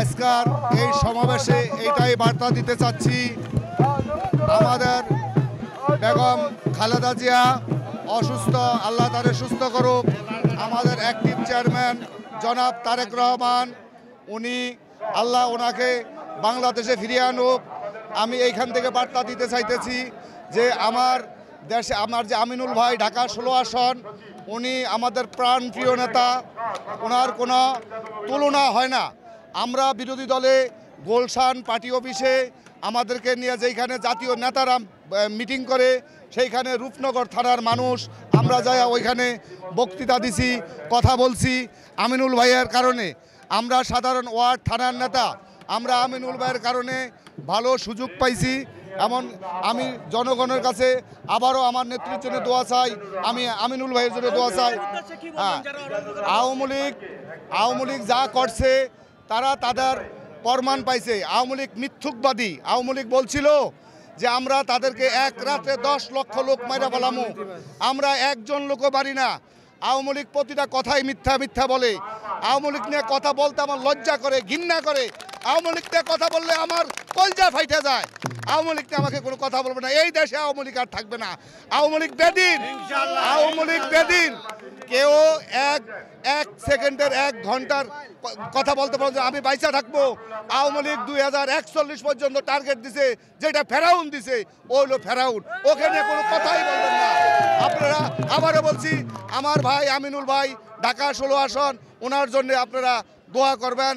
আজকাল এই সমাবেশে এইটাই বার্তা দিতে চাচ্ছি, আমাদের বেগম খালেদা জিয়া অসুস্থ, আল্লাহ তারে সুস্থ করুক। আমাদের অ্যাক্টিভ চেয়ারম্যান জনাব তারেক রহমান, উনি আল্লাহ ওনাকে বাংলাদেশে ফিরিয়ে আনুক। আমি এইখান থেকে বার্তা দিতে চাইতেছি যে আমার দেশে আমার যে আমিনুল ভাই ঢাকা 16 আসন, উনি আমাদের প্রাণপ্রিয় নেতা, ওনার কোনো তুলনা হয় না। আমরা বিরোধী দলে গুলশান পার্টি অফিসে আমাদেরকে নিয়ে যেইখানে জাতীয় নেতারা মিটিং করে, সেইখানে রূপনগর থানার মানুষ আমরা যাই ওইখানে বক্তৃতা দিছি, কথা বলছি আমিনুল ভাইয়ের কারণে। আমরা সাধারণ ওয়ার্ড থানার নেতা, আমরা আমিনুল ভাইয়ের কারণে ভালো সুযোগ পাইছি। এমন আমি জনগণের কাছে আবারও আমার নেতৃত্বের জন্য দোয়া চাই, আমি আমিনুল ভাইয়ের জন্য দোয়া চাই। হ্যাঁ, আওয়ামী লীগ যা করছে তারা তাদের প্রমাণ পাইছে। আওয়ামী লীগ মিথ্যুকবাদী। আওয়ামী লীগ বলছিল যে আমরা তাদেরকে এক রাতে 10 লক্ষ লোক মাইরা ফেলামু, আমরা একজন লোকও পারি না। আওয়ামী লীগ প্রতিটা কথাই মিথ্যা মিথ্যা বলে। আওয়ামী লীগ নিয়ে কথা বলতে আমার লজ্জা করে, ঘৃণা করে। আওয়ামী লীগ নিয়ে কথা বললে আমার কলজা ফাইটে যায়। আওয়ামী লীগ নিয়ে আমাকে কোনো কথা বলবে না, এই দেশে আওয়ামী লীগ আর থাকবে না। আওয়ামী লীগ বেদিন, আওয়ামী লীগ বেদিন। কেউ এক সেকেন্ডের 1 ঘন্টার কথা বলতে পারবে আমি বাইচা থাকবো। আওয়ামী লীগ 2041 পর্যন্ত টার্গেট দিছে, যেটা ফেরাউন দিছে, ও হলো ফেরাউন। ওখানে কোনো কথাই বলবেন না আপনারা। আবারও বলছি, আমার ভাই আমিনুল ভাই ঢাকা 16 আসন, ওনার জন্য আপনারা দোয়া করবেন।